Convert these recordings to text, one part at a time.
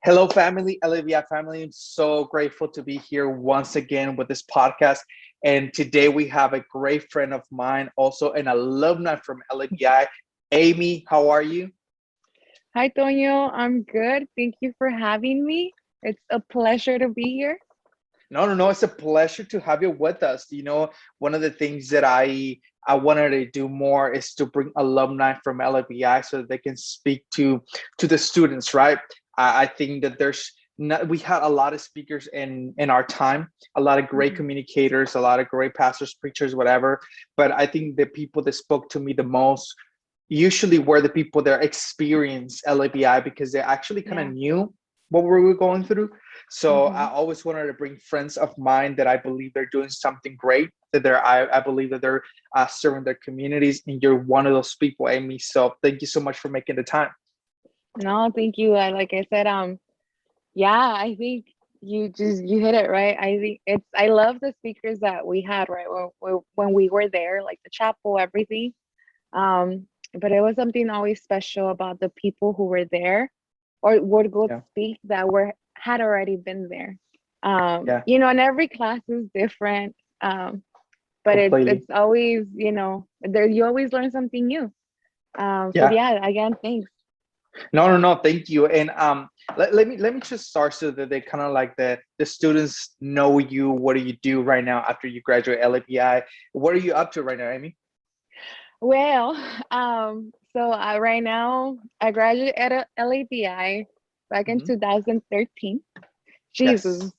Hello, family, LAVI family. I'm so grateful to be here once again with this podcast. And today we have a great friend of mine, also an alumni from LAVI. Amy, how are you? Hi, Tonio. I'm good. Thank you for having me. It's a pleasure to be here. No. It's a pleasure to have you with us. One of the things that I wanted to do more is to bring alumni from LAVI so that they can speak to the students, right? I think that we had a lot of speakers in our time, a lot of great Mhm. communicators, a lot of great pastors, preachers, whatever. But I think the people that spoke to me the most usually were the people that experienced LABI because they actually kind of Yeah. knew what we were going through. So I hmm always wanted to bring friends of mine that I believe they're doing something great, that I believe that they're serving their communities, and you're one of those people, Amy. So thank you so much for making the time. No, thank you. Like I said, yeah, I think you hit it right. I think I love the speakers that we had, right? When we were there, like the chapel, everything. But it was something always special about the people who were there or would go Yeah, speak that were had already been there. yeah, And every class is different. But it's completely. always, there you always learn something new. So Yeah. yeah, again, thanks. No. Thank you. And let me just start so that they kind of like the students know you. What do you do right now after you graduate LAPI? What are you up to right now, Amy? Well, so right now I graduated at LABI back in Hmm. 2013. Jesus. Yes.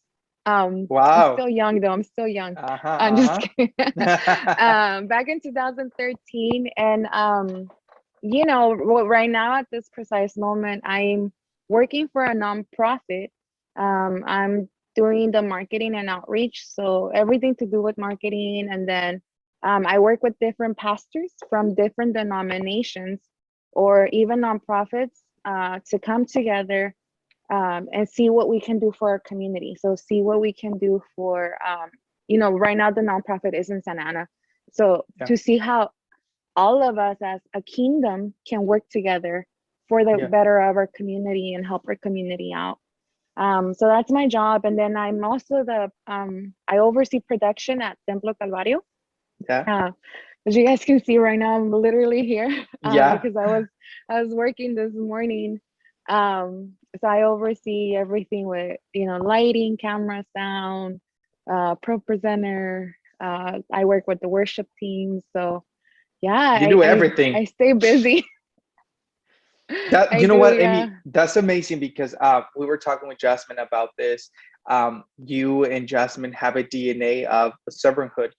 I'm Wow. still young though. I'm still young. I'm just Uh-huh. kidding. Uh-huh. Back in 2013, and right now at this precise moment, I'm working for a nonprofit. I'm doing the marketing and outreach, so everything to do with marketing, and then I work with different pastors from different denominations or even nonprofits to come together and see what we can do for our community. So see what we can do for, right now the nonprofit is in Santa Ana. So Yeah. to see how all of us as a kingdom can work together for the Yeah. better of our community and help our community out. So that's my job. And then I'm also I oversee production at Templo Calvario. Yeah. Uh, as you guys can see right now, I'm literally here Yeah. because I was working this morning. So I oversee everything with lighting, camera, sound, pro presenter. I work with the worship team. So yeah, You I do I, everything. I stay busy. That I you know do, what, yeah. Amy, that's amazing because we were talking with Jasmine about this. You and Jasmine have a DNA of servanthood.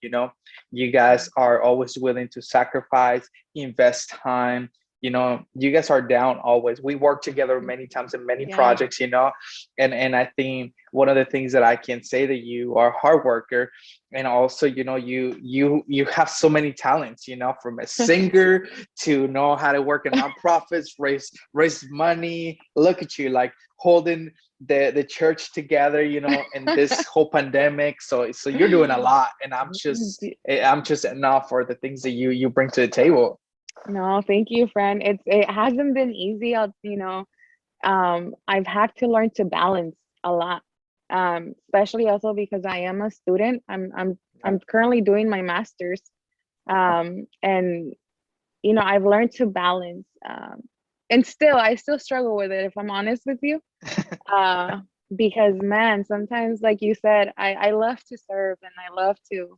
You guys are always willing to sacrifice, invest time. You guys are down always. We work together many times in many Yeah. projects. And I think one of the things that I can say that you are a hard worker, and also you have so many talents. From a singer to know how to work in nonprofits, raise money. Look at you, like holding the church together, in this whole pandemic. So you're doing a lot, and I'm just enough for the things that you bring to the table. No, thank you, friend. It hasn't been easy. I've had to learn to balance a lot, especially also because I am a student. Yeah, I'm currently doing my master's, and I've learned to balance, and I still struggle with it if I'm honest with you, uh, because man, sometimes like you said, I love to serve and I love to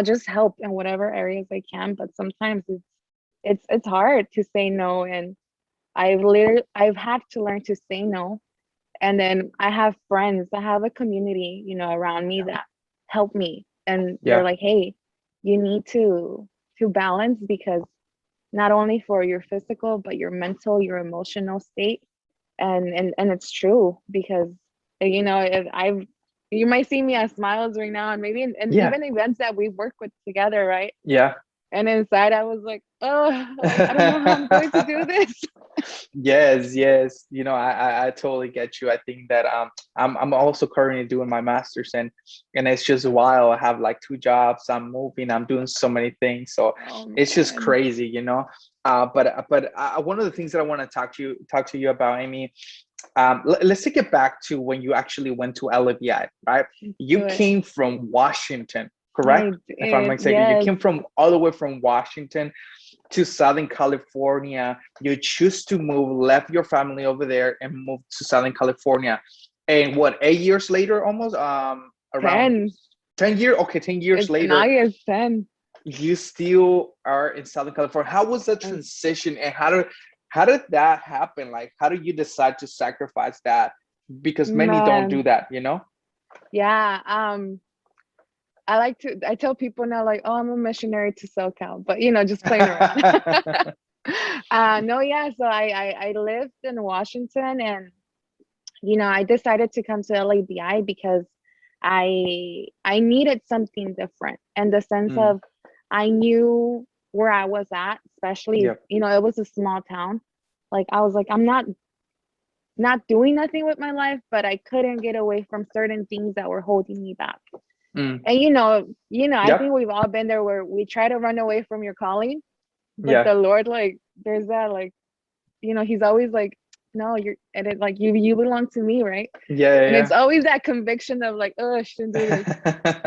just help in whatever areas I can, but sometimes it's hard to say no, and I've had to learn to say no. And then I have friends, I have a community, around me yeah, that help me. And they're yeah, like, hey, you need to balance because not only for your physical, but your mental, your emotional state. And it's true because if I've you might see me as smiles right now and maybe and yeah, even events that we work with together, right? yeah. And inside I was like, oh, like I don't know how I'm going to do this. Yes. I totally get you. I think that I'm also currently doing my master's, and it's just wild. I have like two jobs. I'm moving. I'm doing so many things. So Oh it's just man. crazy. But one of the things that I want to talk to you about, Amy, let's take it back to when you actually went to LABI, right? You Do it. came from Washington, I correct? If I'm not did, mistaken, you yes. came from all the way from Washington to Southern California. You choose to move, left your family over there, and moved to Southern California. And what, 8 years later, almost around 10. 10 years. Okay, 10 years It's now later, it's 10. you still are in Southern California. How was that Uh, transition, and how did that happen? Like, how did you decide to sacrifice that? Because many don't do Man, that, you know? yeah. I tell people now, like, oh, I'm a missionary to SoCal, but just playing around. No, yeah. So I lived in Washington, and I decided to come to LABI because I needed something different in the sense Mm, of I knew where I was at, especially, yep. it was a small town. Like I was like, I'm not doing nothing with my life, but I couldn't get away from certain things that were holding me back. Mm, And I yep. think we've all been there where we try to run away from your calling, but Yeah. the Lord, like, there's that, like, He's always like, no, and it, like, you belong to me, right? And it's Yeah. always that conviction of like, oh, I shouldn't do this. Yeah.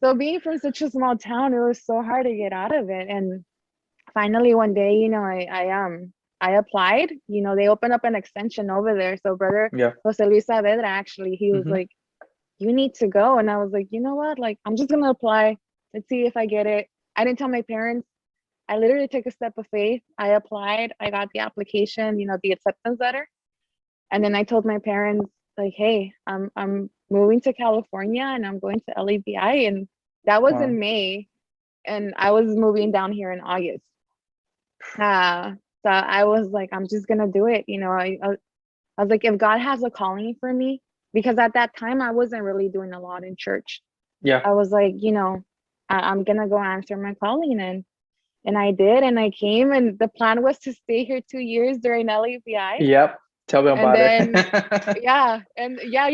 So being from such a small town, it was so hard to get out of it. And finally one day, I applied. They opened up an extension over there. So brother Yeah. Jose Luis Saavedra, actually, he was Hmm. like, you need to go. And I was like, you know what? Like, I'm just gonna apply. Let's see if I get it. I didn't tell my parents. I literally took a step of faith. I applied. I got the application, the acceptance letter. And then I told my parents, like, hey, I'm moving to California and I'm going to LABI. And that was Wow. in May. And I was moving down here in August. Uh, so I was like, I'm just gonna do it. I was like, if God has a calling for me, because at that time I wasn't really doing a lot in church. Yeah. I was like, I'm gonna go answer my calling, and I did, and I came, and the plan was to stay here 2 years during LABI, Yep. Tell me and about then it. yeah, and yeah,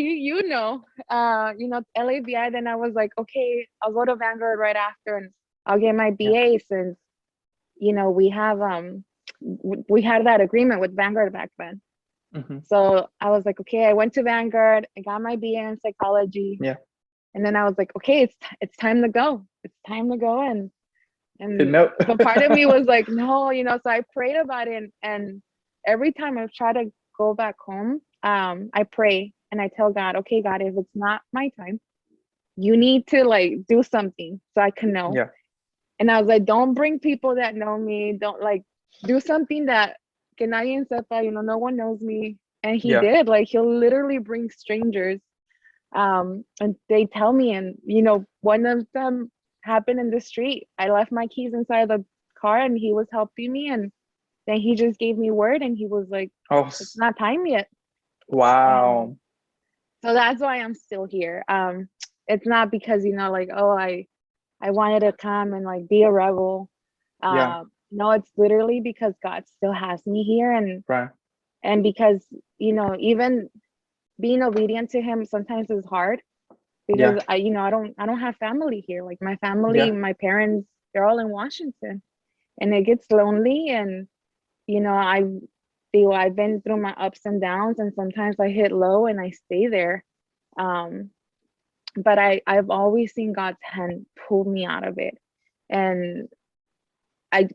LABI. Then I was like, okay, I'll go to Vanguard right after, and I'll get my Yeah. BA since we have we had that agreement with Vanguard back then. Hmm. So I was like, okay, I went to Vanguard, I got my BA in psychology, Yeah. and then I was like, okay, it's time to go. It's time to go, Good and note. but part of me was like, no, so I prayed about it, and every time I try to go back home, I pray and I tell God, okay, God, if it's not my time, you need to like do something so I can know. Yeah. And I was like, don't bring people that know me, don't like do something that que nadie sepa, no one knows me. And he Yeah. did, like, he'll literally bring strangers, and they tell me, and one of them happened in the street. I left my keys inside the car and he was helping me, and then he just gave me word and he was like, Oh, it's not time yet. And wow. so that's why I'm still here. It's not because like, oh, I wanted to come and like be a rebel. Yeah. No, it's literally because God still has me here, Right. and because even being obedient to him sometimes is hard, because Yeah. I don't have family here. Like my family, Yeah. my parents, they're all in Washington, and it gets lonely. And I've been through my ups and downs, and sometimes I hit low and I stay there. Um, but I've always seen God's hand pull me out of it. And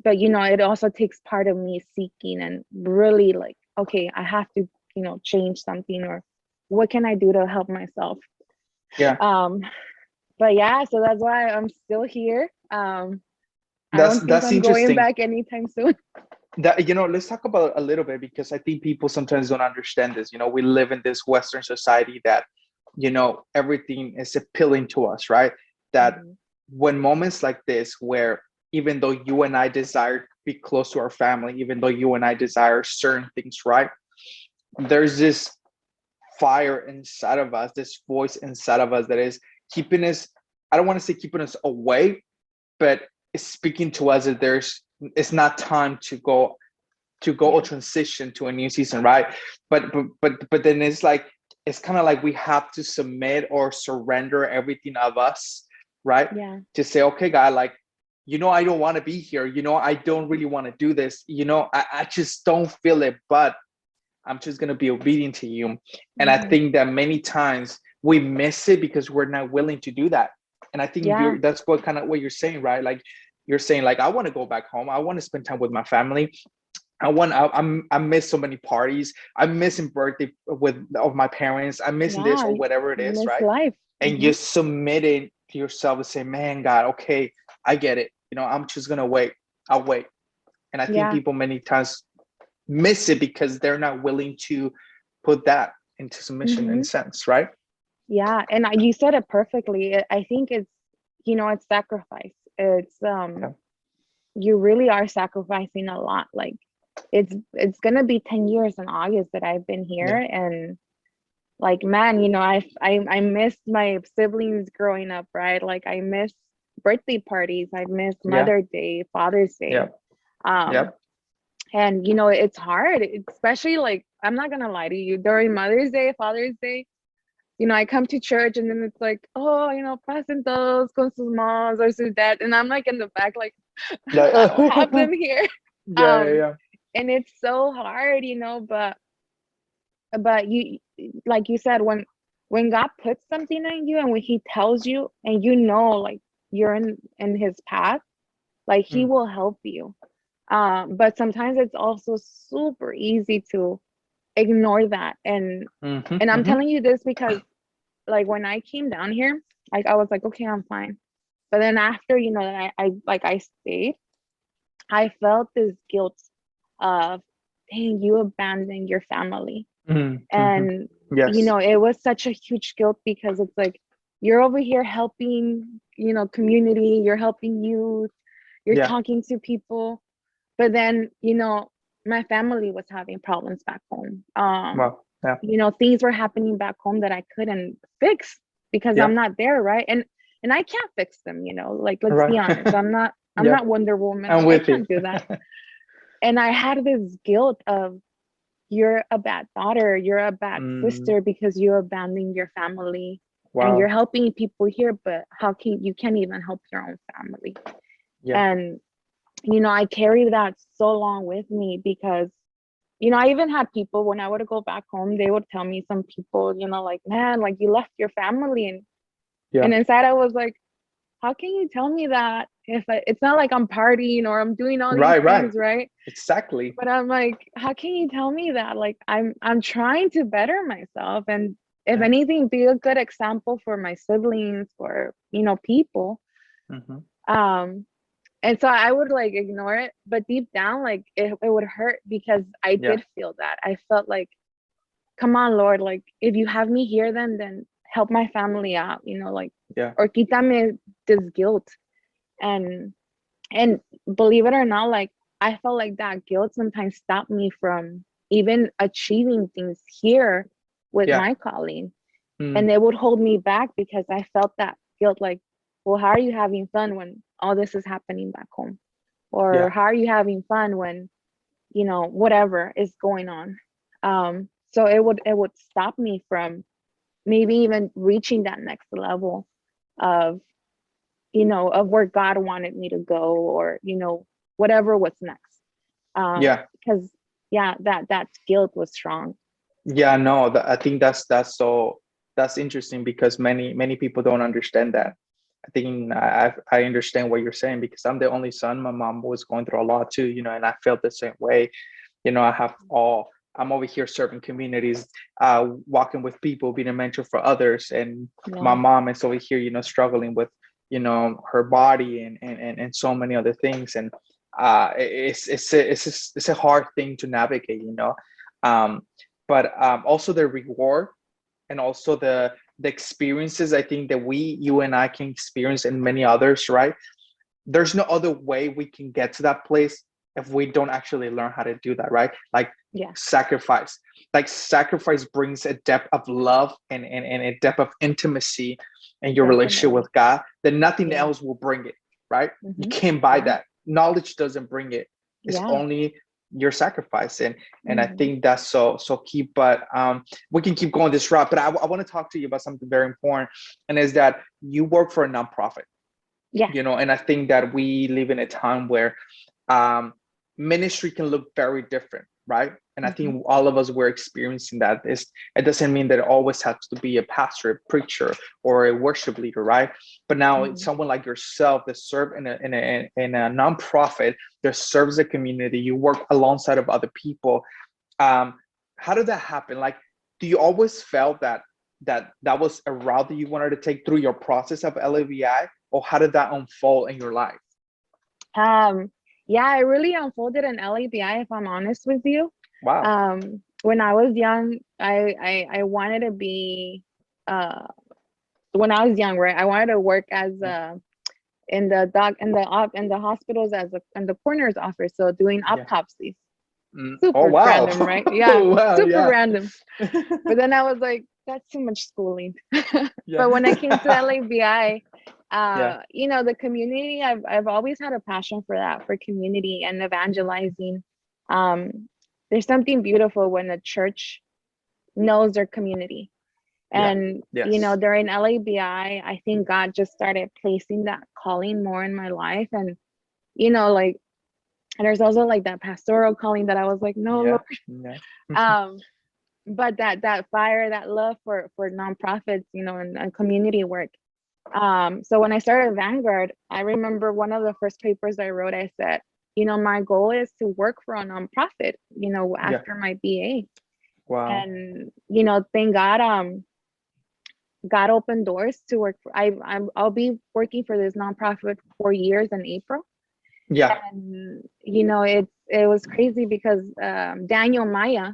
but it also takes part of me seeking and really like, okay, I have to, change something, or what can I do to help myself? Yeah. Um, but yeah, so that's why I'm still here. I That's don't think that's I'm going interesting. back anytime soon. That, let's talk about a little bit, because I think people sometimes don't understand this. We live in this Western society that, everything is appealing to us, right? That Mhm. when moments like this, where even though you and I desire to be close to our family, even though you and I desire certain things, right? There's this fire inside of us, this voice inside of us that is keeping us, I don't want to say keeping us away, but it's speaking to us that it's not time to go or Yeah, transition to a new season, right? But then it's kind of like we have to submit or surrender everything of us, right? yeah, To say, okay, God, like, I don't want to be here. I don't really want to do this. I just don't feel it, but I'm just going to be obedient to you. And I Mm-hmm. think that many times we miss it because we're not willing to do that. And I think Yeah. that's what kind of what you're saying, right? Like you're saying, like, I want to go back home. I want to spend time with my family. I miss so many parties. I'm missing birthday with of my parents. I'm missing this Yeah. or whatever it You is, miss right? life. And Mm-hmm. you submit it to yourself and say, man, God, okay, I get it. I'm just gonna wait. I'll wait. And I think Yeah. people many times miss it because they're not willing to put that into submission in Mm-hmm. a sense, right? Yeah. And you said it perfectly. I think it's, it's sacrifice. It's, Yeah. you really are sacrificing a lot. Like it's gonna be 10 years in August that I've been here, Yeah. and like, man, I miss my siblings growing up, right? Like I miss birthday parties, I miss Yeah. Mother's Day, Father's Yeah. Day. Um, Yeah. and it's hard, especially like I'm not gonna lie to you, during Mother's Day, Father's Day, I come to church and then it's like, oh, pasen todos con sus moms or sus dad, and I'm like in the back, like I don't have Yeah. them here. Yeah. Um, Yeah. and it's so hard, but you, like you said, when God puts something in you and when he tells you and like you're in his path, like he Mm. will help you. But sometimes it's also super easy to ignore that. Mm-hmm. And I'm Mm-hmm. telling you this because like when I came down here, like I was like, okay, I'm fine. But then after, that I stayed, I felt this guilt of, dang, you abandoned your family. Mm-hmm. And Yes. it was such a huge guilt because it's like you're over here helping, community, you're helping youth, you're Yeah. talking to people, but then my family was having problems back home. Well. Yeah. Things were happening back home that I couldn't fix because I'm Yeah. not there, right? And I can't fix them, like, let's be honest, Right. I'm Yeah. not Wonder Woman, I'm like I with you. can't do that. And I had this guilt of, you're a bad daughter, you're a bad Mm, sister because you're abandoning your family and you're wow. helping people here, but how can you can't even help your own family? Yeah. And I carried that so long with me because I even had people when I would go back home, they would tell me, some people, like, man, like you left your family, Yeah. and inside I was like, how can you tell me that if it's not like I'm partying or I'm doing all these Right. Right. things, right? Exactly. But I'm like, how can you tell me that? Like I'm trying to better myself, and if Yeah. anything, be a good example for my siblings, for people. Mm-hmm. Um, and so I would like ignore it, but deep down, like it would hurt because I Yeah. did feel that. I felt like, come on, Lord, like if you have me here, then help my family out, like, Yeah. or quítame this guilt. And and believe it or not, like I felt like that guilt sometimes stopped me from even achieving things here with Yeah. my calling. Mm, And it would hold me back because I felt that guilt, like, well, how are you having fun when all this is happening back home? Or yeah. how are you having fun when, whatever is going on? So it would stop me from maybe even reaching that next level of, of where God wanted me to go, or, whatever was next. Yeah. Because yeah, that guilt was strong. Yeah. No, I think that's interesting because many people don't understand that. I think I understand what you're saying because I'm the only son. My mom was going through a lot too, and I felt the same way. I have all. I'm over here serving communities, walking with people, being a mentor for others, and my Yeah, mom is over here, struggling with, her body and so many other things, and it's a hard thing to navigate, um, but also the reward and also the experiences I think that you and I can experience and many others, right? There's no other way we can get to that place if we don't actually learn how to do that, right? Like yeah, sacrifice. Like sacrifice brings a depth of love and a depth of intimacy in your relationship definitely. with God that nothing Yeah. else will bring it, right? You Hmm. can't buy Yeah. that. Knowledge doesn't bring it. It's Yeah. only your sacrifice. And I Hmm. think that's so key. But we can keep going this route. But I want to talk to you about something very important, and is that you work for a nonprofit, Yeah. and I think that we live in a time where um, ministry can look very different. right? And I Mhm. think all of us were experiencing that. It doesn't mean that it always has to be a pastor, a preacher, or a worship leader, right? But now it's Mhm. someone like yourself that serve in a nonprofit that serves the community. You work alongside of other people. um how did that happen? Like, do you always felt that was a route that you wanted to take through your process of LABI, or how did that unfold in your life? Um, yeah, it really unfolded in LABI, if I'm honest with you. Wow. When I was young, I wanted to be uh when I was young, right? I wanted to work as Yeah. in the doc in the hospitals as a in the coroner's office, so doing Yeah. autopsies. Oh Super wow. random, right? Yeah, Wow. super Yeah. random. But then I was like, that's too much schooling. Yeah. But when I came to LABI, Yeah. you know, the community, I've always had a passion for that, for community and evangelizing. Um, there's something beautiful when a church knows their community. Yeah. And, you know, Yes. during I think God just started placing that calling more in my life. And, you know, like, and there's also like that pastoral calling that I was like, no, Lord. Yeah. Yeah. Um, but that fire, that love for nonprofits, you know, and community work. So when I started Vanguard, I remember one of the first papers I wrote, I said, you know, my goal is to work for a nonprofit, you know, Yeah. after my BA. Wow. And, you know, thank God, God opened doors to work for, I'll be working for this nonprofit for years in April. Yeah. And, you know, it was crazy because Daniel Maya,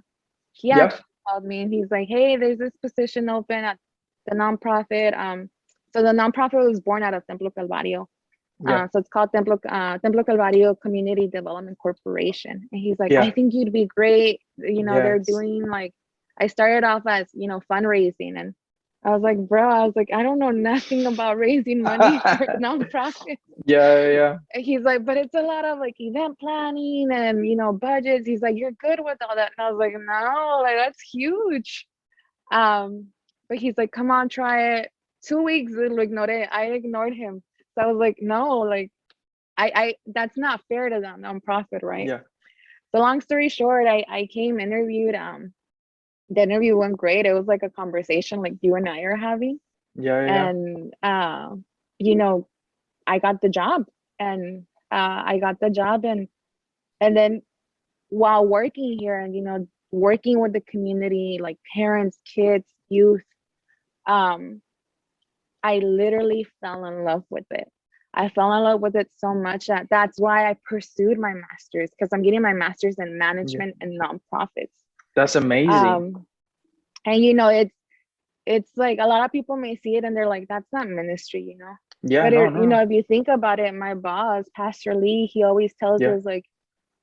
he Yep. actually called me and he's like, hey, there's this position open at the nonprofit. So the nonprofit was born out of Templo Calvario. Yeah. So it's called Templo Calvario Community Development Corporation. And he's like, I Yeah. think you'd be great. You know, they're Yes. doing like, I started off as, you know, fundraising. And I was like, bro, I was like, I don't know nothing about raising money for nonprofits. Yeah. Yeah. And he's like, but it's a lot of like event planning and, you know, budgets. He's like, you're good with all that. And I was like, no, like that's huge. Um, but he's like, come on, try it. 2 weeks, I ignored him. So I was like, no, like I that's not fair to the nonprofit, right? Yeah. So long story short, I came interviewed. The interview went great. It was like a conversation like you and I are having. Yeah. Yeah. And you know, I got the job. And I got the job. And then while working here and, you know, working with the community, like parents, kids, youth, um, I literally fell in love with it. I fell in love with it so much that that's why I pursued my master's, because I'm getting my master's in Yeah. management and nonprofits. That's amazing. Um, and you know, it's like a lot of people may see it and they're like, that's not ministry, you know. Yeah. But No. you know, No. if you think about it, my boss, Pastor Lee, he always tells Yeah. us like,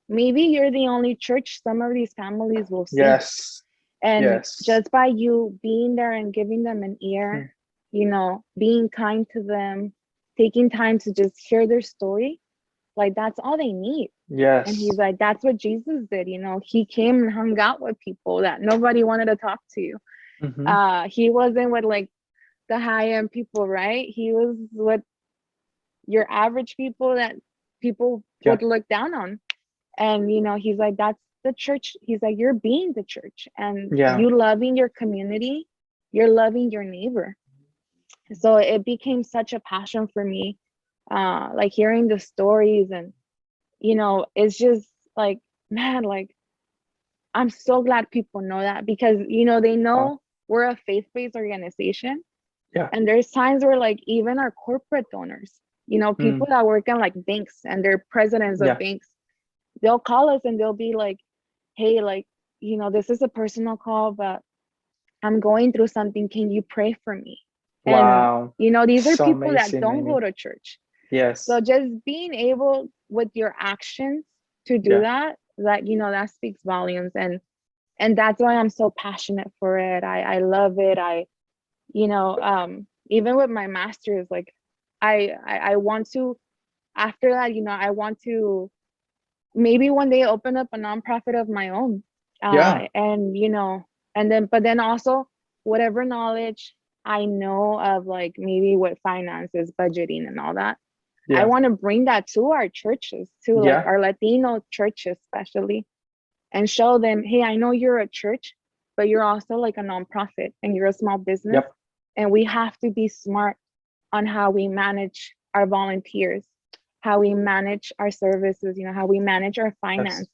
maybe you're the only church some of these families will see. Yes. And Yes. just by you being there and giving them an ear, Hmm. you know, being kind to them, taking time to just hear their story, like that's all they need. And Yes. he's like, that's what Jesus did. You know, he came and hung out with people that nobody wanted to talk to. Hmm. He wasn't with like the high end people, right? He was with your average people that people Yeah. would look down on. And, you know, he's like, that's the church. He's like, you're being the church and Yeah. you loving your community, you're loving your neighbor. So it became such a passion for me, like hearing the stories. And, you know, it's just like, man, like, I'm so glad people know that, because, you know, they Wow. know we're a faith-based organization. Yeah. And there's times where like even our corporate donors, you know, Mm. people that work in like banks and they're presidents of Yeah. banks, they'll call us and they'll be like, hey, like, you know, this is a personal call, but I'm going through something. Can you pray for me? And, Wow. you know, these are So people that amazing, don't go Amy. to church. So Yes. just being able with your actions to do Yeah. that, you know, that speaks volumes. And that's why I'm so passionate for it. I love it. You know, even with my master's, like I want to, after that, you know, I want to maybe one day open up a nonprofit of my own. Yeah. And you know, but then also whatever knowledge I know of, like maybe with finances, budgeting and all that, I Yeah. want to bring that to our churches too, like Yeah. our Latino churches especially. and show them, hey, I know you're a church, but you're also like a nonprofit and you're a small business. Yep. And we have to be smart on how we manage our volunteers, how we manage our services, how we manage our Yes. finances.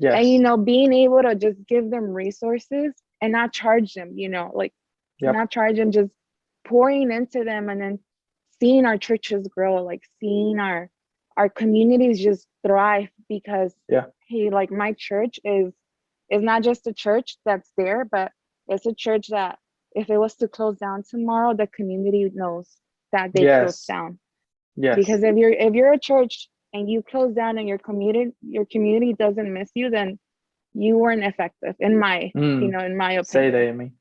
And, Yes. being able to just give them resources and not charge them, like Yep. not charge them, just pouring into them, and then seeing our churches grow, like seeing our communities just thrive because, Yeah. hey, like my church is not just a church that's there, but it's a church that if it was to close down tomorrow, the community knows that they closed Yes. down. Yes. Because if you're a church and you close down and your community doesn't miss you, then you weren't effective in my Mm. in my Say that, opinion. Amy.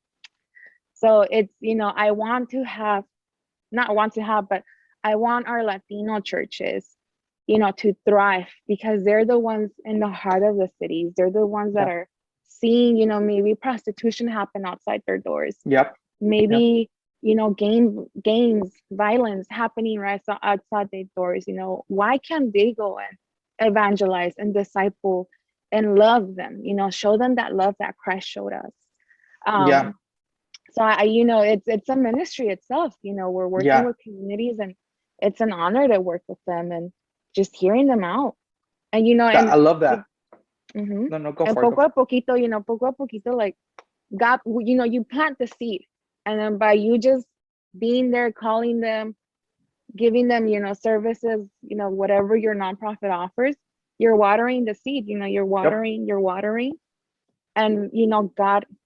So it's, I want to have, not want to have, but I want our Latino churches, to thrive, because they're the ones in the heart of the cities. They're the ones that Yeah. are seeing, maybe prostitution happen outside their doors. Yep. Yep. Maybe, games, violence happening right outside their doors. Why can't they go and evangelize and disciple and love them? Show them that love that Christ showed us. Yeah. So it's a ministry itself. We're working Yeah. with communities, and it's an honor to work with them and just hearing them out. And I love that. mhm. No, no, go And for it. Go for poco a poquito, like God, you plant the seed, and then by you just being there, calling them, giving them, services, whatever your nonprofit offers, you're watering the seed. You're it. Yep. watering, and God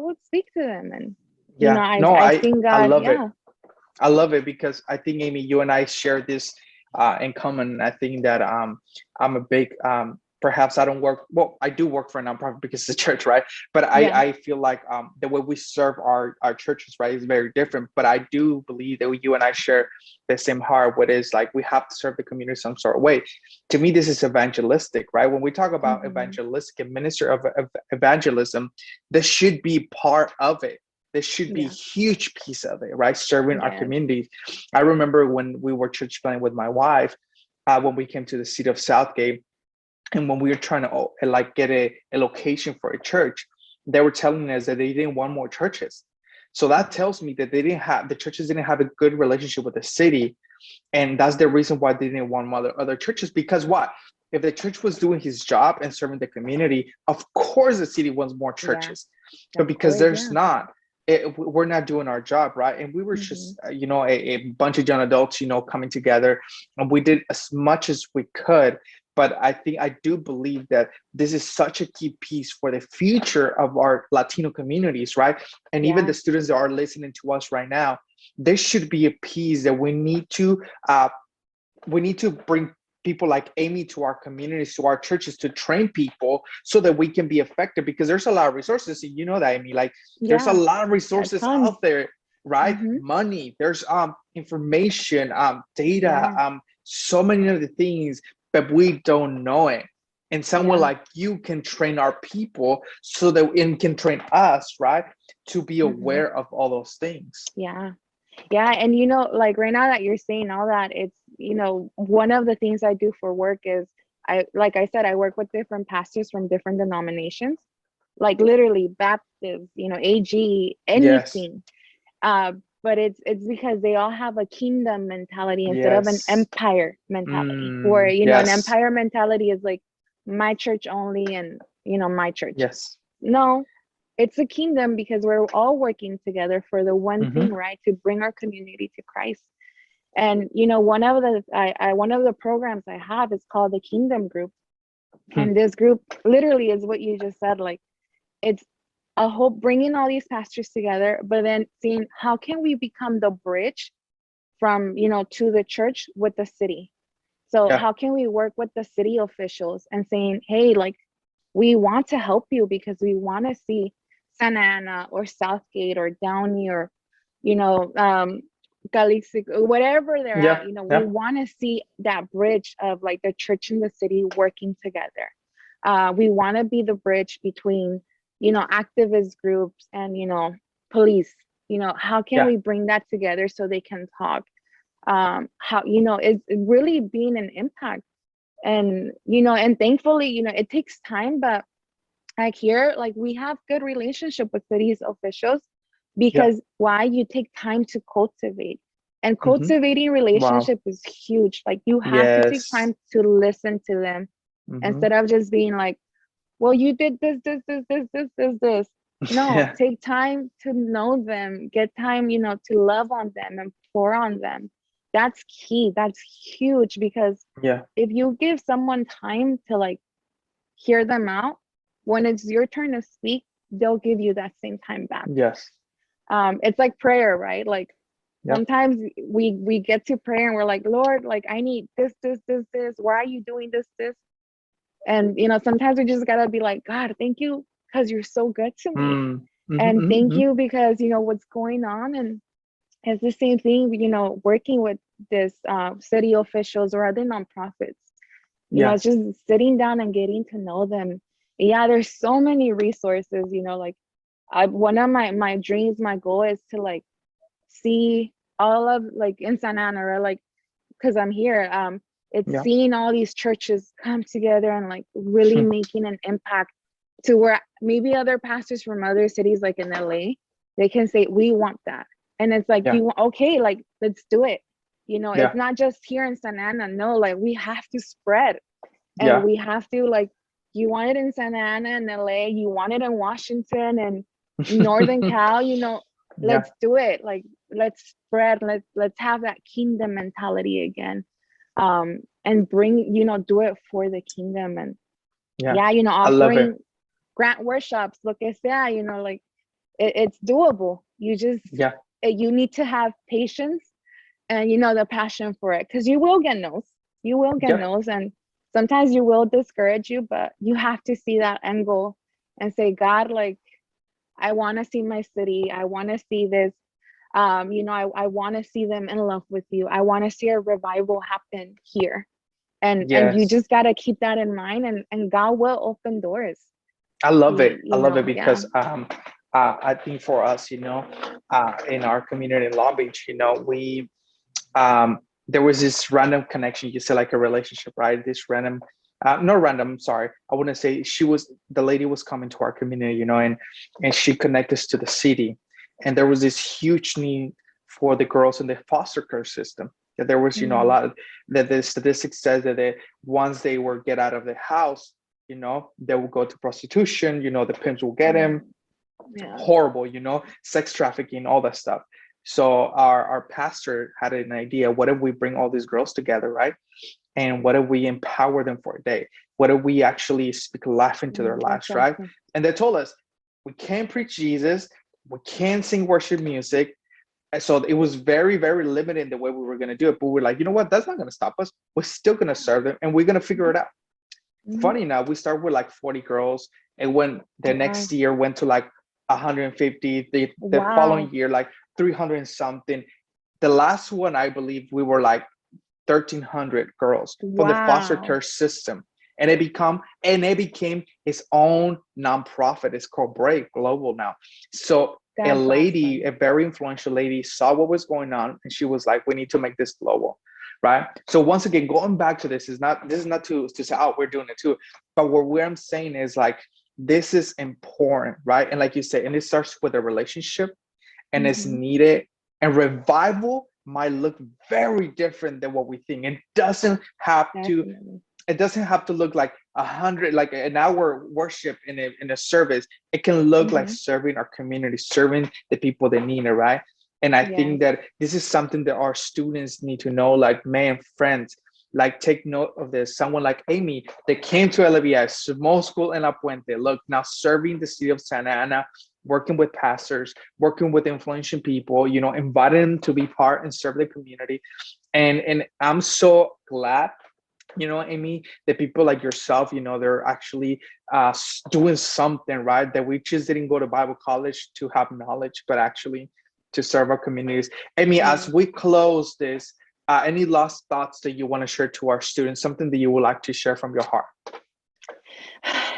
would speak to them, and Yeah. No, I've seen I God, love it. yeah, I love it because I think, Amy, you and I share this in common. I think that I'm a big perhaps I don't work, well, I do work for a nonprofit because it's a church, right? But yeah, I feel like the way we serve our churches, right, is very different. But I do believe that you and I share the same heart, what is like we have to serve the community some sort of way. To me, this is evangelistic, right? When we talk about hmm, evangelistic and minister of evangelism, this should be part of it. This should be a yeah, huge piece of it, right? Serving our yes, communities. I remember when we were church planning with my wife, when we came to the city of Southgate, and when we were trying to like get a location for a church, they were telling us that they didn't want more churches. So that tells me that the churches didn't have a good relationship with the city, and that's the reason why they didn't want other churches. Because what? If the church was doing his job and serving the community, of course the city wants more yeah, churches. But of because course, there's yeah, not, we're not doing our job, right? And we were hmm, just a bunch of young adults coming together, and we did as much as we could. But I do believe that this is such a key piece for the future of our Latino communities, right? And even yeah, the students that are listening to us right now, there should be a piece that uh, we need to bring people like Amy to our communities, to our churches, to train people so that we can be effective, because there's a lot of resources. You know that, Amy, like there's a yeah, lot of a resources ton, out there, right? hmm, Money, there's information, data, yeah, so many of the things, but we don't know it. And someone yeah, like you can train our people so that it can train us, right? To be hmm, aware of all those things. yeah. Yeah, and like right now that you're saying all that, it's, one of the things I do for work is like I said, I work with different pastors from different denominations, like literally Baptist, AG, Yes. anything. Uh, but it's because they all have a kingdom mentality instead of an Yes. empire mentality, where, an Yes. empire mentality is like my church only, and, my church. Yes. No, it's a kingdom because we're all working together for the one thing, Mm-hmm. right? To bring our community to Christ. And one of the programs I have is called the Kingdom Group. And this group literally is what you just said, like it's a whole bringing all these pastors together, but then seeing how can we become the bridge from, to the church with the city. So Yeah. how can we work with the city officials and saying, hey, like we want to help you because we want to see Santa Ana or Southgate or Downey or, you know, um, Calixico, or whatever they're Yeah. at, we Yeah. want to see that bridge of like the church and the city working together. We want to be the bridge between, activist groups and, police. How can Yeah. we bring that together so they can talk? How, it's really being an impact And, you know, and thankfully, you know, it takes time, but like here, like we have good relationship with city's officials Yeah. because why? You take time to cultivate. And Hmm. cultivating Wow. relationship is huge. Like you have to take Yes. time to listen to them Hmm. instead of just being like, well, you did this. No, Yeah. take time to know them, get time, you know, to love on them and pour on them. That's key. That's huge because Yeah. if you give someone time to like hear them out, when it's your turn to speak, they'll give you that same time back. Yes. It's like prayer, right? Like Yeah. sometimes we get to prayer and we're like, Lord, like I need this. Why are you doing this? And you know, sometimes we just gotta be like, God, thank you because you're so good to me. Mm. Hmm. And thank Hmm. you because you know what's going on. And it's the same thing, you know, working with this city officials or other nonprofits. You know, Yeah. it's just sitting down and getting to know them. Yeah, there's so many resources, you know, like one of my dreams, my goal is to like see all of like in Santa Ana, or like because I'm here, it's Yeah. seeing all these churches come together and like really making an impact to where maybe other pastors from other cities like in LA, they can say, we want that. And it's like, Yeah. you okay, like let's do it. You know, it's Yeah. not just here in Santa Ana. No, like we have to spread and Yeah. we have to like, you want it in Santa Ana and LA, you want it in Washington and Northern Cal, you know, Yeah. let's do it. Like let's spread, let's have that kingdom mentality again. And bring, you know, do it for the kingdom. And Yeah. yeah, you know, I love it. offering grant workshops, look at that, you know, like it's doable. You just Yeah. you need to have patience and you know the passion for it, because you will get no's, you will get Yeah. no's, and sometimes you will discourage you, but you have to see that end goal and say, God, like I want to see my city, I want to see this, you know, I want to see them in love with you, I want to see a revival happen here. And you Yes. just got to keep that in mind, and God will open doors. I love it. I You love it know, yeah. because I think for us, in our community in Long Beach, we there was this random connection. You said like a relationship, right? This random, no random. Sorry, I wouldn't say the lady was coming to our community, and she connected us to the city, and there was this huge need for the girls in the foster care system. That there was, a Mm, lot that the statistics says that once they were get out of the house, they will go to prostitution. The pimps will get mm, them. yeah. Horrible, sex trafficking, all that stuff. So our pastor had an idea. What if we bring all these girls together, right? And what if we empower them for a day? What if we actually speak life into their That's lives, right? awesome. And they told us we can't preach Jesus, we can't sing worship music. And so it was very, very limited in the way we were going to do it. But we're like, you know what? That's not going to stop us. We're still going to serve them, and we're going to figure it out. Hmm. Funny enough, we started with like 40 girls, and when the Wow. next year went to like 150, the Wow. following year like 300 and something. The last one, I believe, we were like 1,300 girls from the foster Wow. care system, and it became its own nonprofit. It's called Break Global now. So That's a awesome. very influential lady, saw what was going on, and she was like, "We need to make this global." Right. So once again, going back to this is not to say, oh, we're doing it too, but where I'm saying is like, this is important, right? And like you say, and it starts with a relationship, and it's Hmm. needed. And revival might look very different than what we think. Definitely. It doesn't have to look like 100, like an hour worship in a service. It can look like Hmm. serving our community, serving the people that need it, right? And I think Yes. that this is something that our students need to know, like, man, friends, like, take note of this. Someone like Amy that came to LBI, small school in La Puente, look, now serving the city of Santa Ana, working with pastors, working with influential people, inviting them to be part and serve the community. And I'm so glad, Amy, that people like yourself, they're actually doing something, right? That we just didn't go to Bible college to have knowledge, but actually to serve our communities. Amy, as Yes. we close this, any last thoughts that you want to share to our students, something that you would like to share from your heart?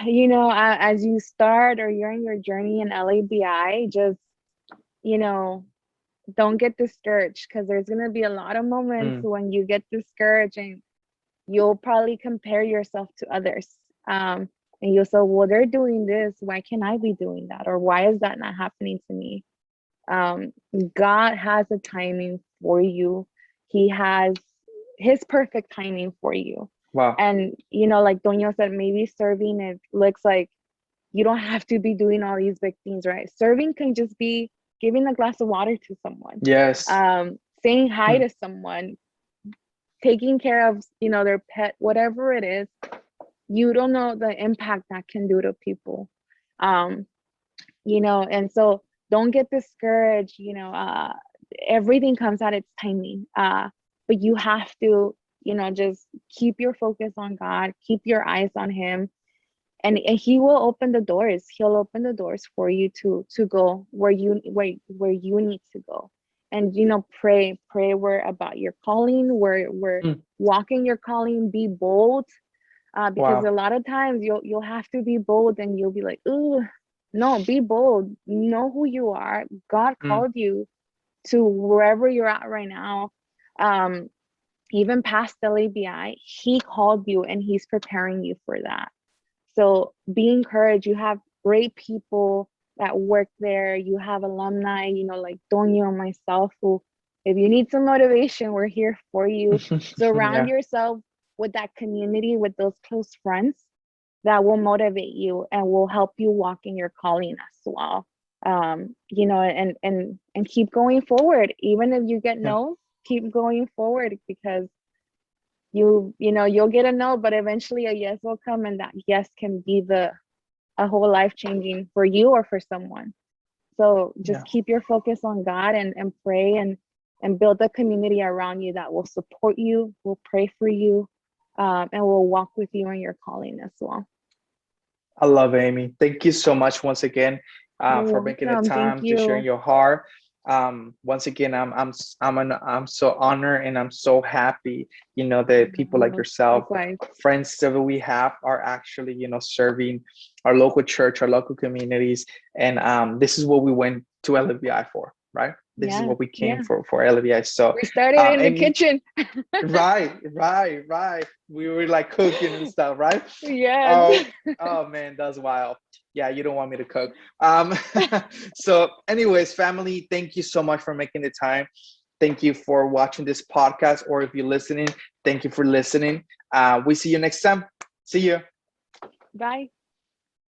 You know, as you start or you're in your journey in LABI, just, you know, don't get discouraged, because there's going to be a lot of moments Mm, when you get discouraged and you'll probably compare yourself to others. And you'll say, well, they're doing this. Why can't I be doing that? Or why is that not happening to me? Um, God has a timing for you. He has his perfect timing for you. Wow. And, like Doña said, maybe serving, it looks like you don't have to be doing all these big things, right? Serving can just be giving a glass of water to someone, Yes. saying hi Hmm. to someone, taking care of, their pet, whatever it is. You don't know the impact that can do to people. Um, and so don't get discouraged. Everything comes at its timing. But you have to, just keep your focus on God, keep your eyes on him, and he will open the doors. He'll open the doors for you to go where you need to go. And pray where about your calling, where Mm. walking your calling. Be bold, because a Wow. lot of times you'll have to be bold, and you'll be like, "Ooh, no, be bold. Know who you are. God Mm. called you to wherever you're at right now. Um, Even past LABI, he called you, and he's preparing you for that. So be encouraged. You have great people that work there. You have alumni, like Doña and myself, who, if you need some motivation, we're here for you. Surround Yeah. yourself with that community, with those close friends that will motivate you and will help you walk in your calling as well. And keep going forward. Even if you get Yeah. no, keep going forward, because you'll get a no, but eventually a yes will come, and that yes can be a whole life changing for you or for someone. So Yeah. just keep your focus on God, and pray, and build a community around you that will support you, will pray for you, and will walk with you in your calling as well. I love it, Amy. Thank you so much once again You're for making the welcome. Thank time to sharing you. your heart. Once again, I'm so honored and I'm so happy. That people like yourself, Likewise. friends that we have, are actually serving our local church, our local communities, and this is what we went to LVI for, right? This is Yeah, what we came yeah. for LVI. So, We started in the Amy, kitchen. right. We were like cooking and stuff, right? Yes. Oh, oh man, that's wild. Yeah, you don't want me to cook. So, anyways, family, thank you so much for making the time. Thank you for watching this podcast, or if you're listening, thank you for listening. We see you next time. See you. Bye.